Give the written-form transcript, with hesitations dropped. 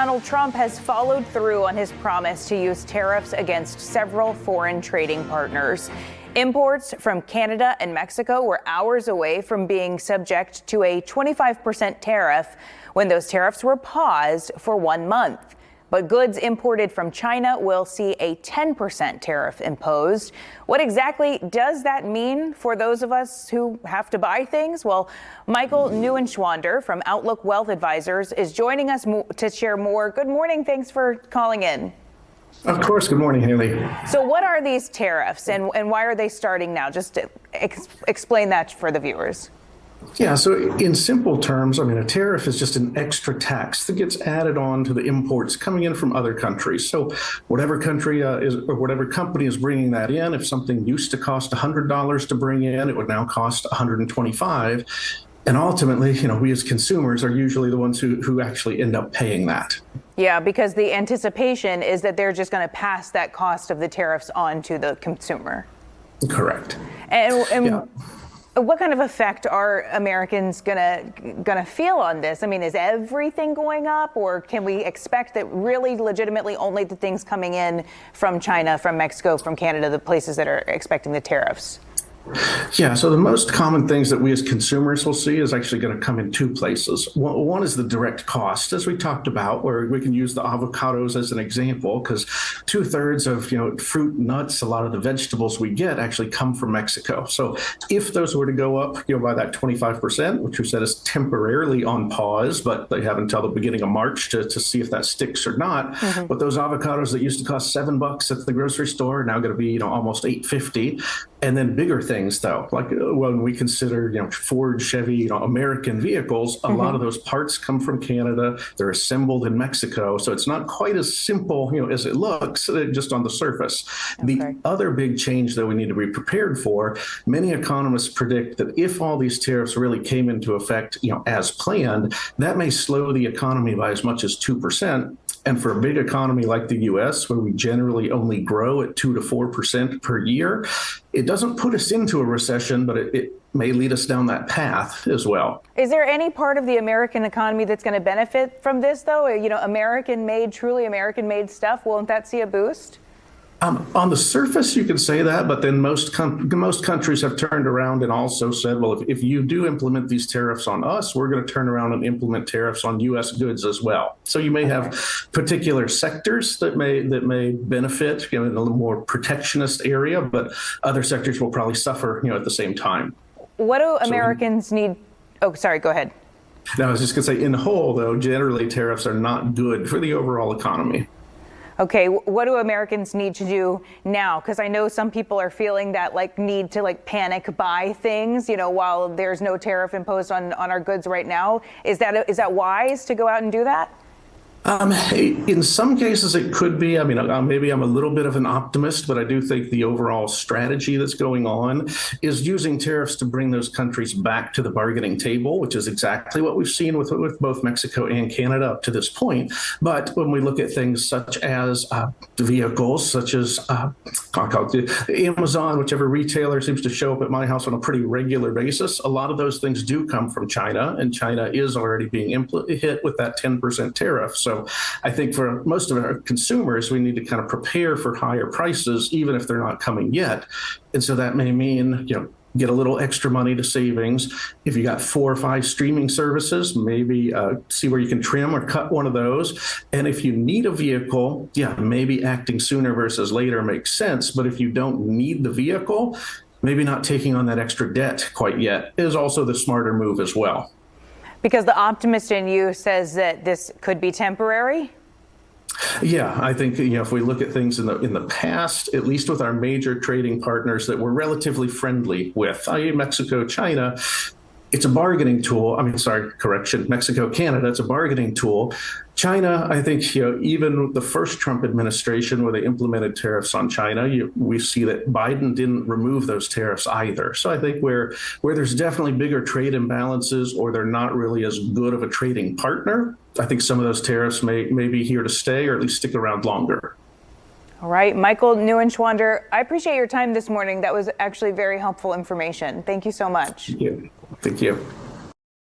Donald Trump has followed through on his promise to use tariffs against several foreign trading partners. Imports from Canada and Mexico were hours away from being subject to a 25% tariff when those tariffs were paused for 1 month. But goods imported from China will see a 10% tariff imposed. What exactly does that mean for those of us who have to buy things? Well, Michael Neuenschwander from Outlook Wealth Advisors is joining us to share more. Good morning. Thanks for calling in. Of course. Good morning, Haley. So what are these tariffs and why are they starting now? Just to explain that for the viewers. Yeah, so in simple terms, a tariff is just an extra tax that gets added on to the imports coming in from other countries. So whatever country or whatever company is bringing that in, if something used to cost $100 to bring in, it would now cost $125. And ultimately, we as consumers are usually the ones who actually end up paying that. Yeah, because the anticipation is that they're just going to pass that cost of the tariffs on to the consumer. Correct. And yeah. What kind of effect are Americans gonna feel on this? Is everything going up, or can we expect that really legitimately only the things coming in from China, from Mexico, from Canada, the places that are expecting the tariffs? Yeah, so the most common things that we as consumers will see is actually going to come in two places. One is the direct cost, as we talked about, where we can use the avocados as an example, because 2/3 of fruit, nuts, a lot of the vegetables we get actually come from Mexico. So if those were to go up by that 25%, which we said is temporarily on pause, but they have until the beginning of March to see if that sticks or not. Mm-hmm. But those avocados that used to cost $7 at the grocery store are now going to be almost $8.50. And then bigger things, though, like when we consider, Ford, Chevy, American vehicles, a lot of those parts come from Canada. They're assembled in Mexico. So it's not quite as simple, as it looks just on the surface. Okay. The other big change that we need to be prepared for, many economists predict that if all these tariffs really came into effect, as planned, that may slow the economy by as much as 2%. And for a big economy like the U.S., where we generally only grow at 2 to 4% per year, it doesn't put us into a recession, but it may lead us down that path as well. Is there any part of the American economy that's going to benefit from this, though? American-made, truly American-made stuff, won't that see a boost? On the surface, you could say that, but then most countries have turned around and also said, well, if you do implement these tariffs on us, we're going to turn around and implement tariffs on U.S. goods as well. So you may have particular sectors that may benefit in a little more protectionist area, but other sectors will probably suffer at the same time. What do Americans need? Oh, sorry, go ahead. No, I was just going to say, in whole, though, generally tariffs are not good for the overall economy. Okay, what do Americans need to do now? Because I know some people are feeling that need to panic buy things, while there's no tariff imposed on our goods right now. Is that wise to go out and do that? In some cases, it could be. Maybe I'm a little bit of an optimist, but I do think the overall strategy that's going on is using tariffs to bring those countries back to the bargaining table, which is exactly what we've seen with both Mexico and Canada up to this point. But when we look at things such as vehicles, such as Amazon, whichever retailer seems to show up at my house on a pretty regular basis, a lot of those things do come from China, and China is already being hit with that 10% tariff. So I think for most of our consumers, we need to kind of prepare for higher prices, even if they're not coming yet. And so that may mean, get a little extra money to savings. If you got 4 or 5 streaming services, maybe see where you can trim or cut one of those. And if you need a vehicle, maybe acting sooner versus later makes sense. But if you don't need the vehicle, maybe not taking on that extra debt quite yet is also the smarter move as well. Because the optimist in you says that this could be temporary? Yeah, I think if we look at things in the past, at least with our major trading partners that we're relatively friendly with, i.e. Mexico, China, it's a bargaining tool. Mexico, Canada, it's a bargaining tool. China, I think, even the first Trump administration where they implemented tariffs on China, we see that Biden didn't remove those tariffs either. So I think where there's definitely bigger trade imbalances or they're not really as good of a trading partner, I think some of those tariffs may be here to stay or at least stick around longer. All right, Michael Neuenschwander, I appreciate your time this morning. That was actually very helpful information. Thank you so much. Thank you.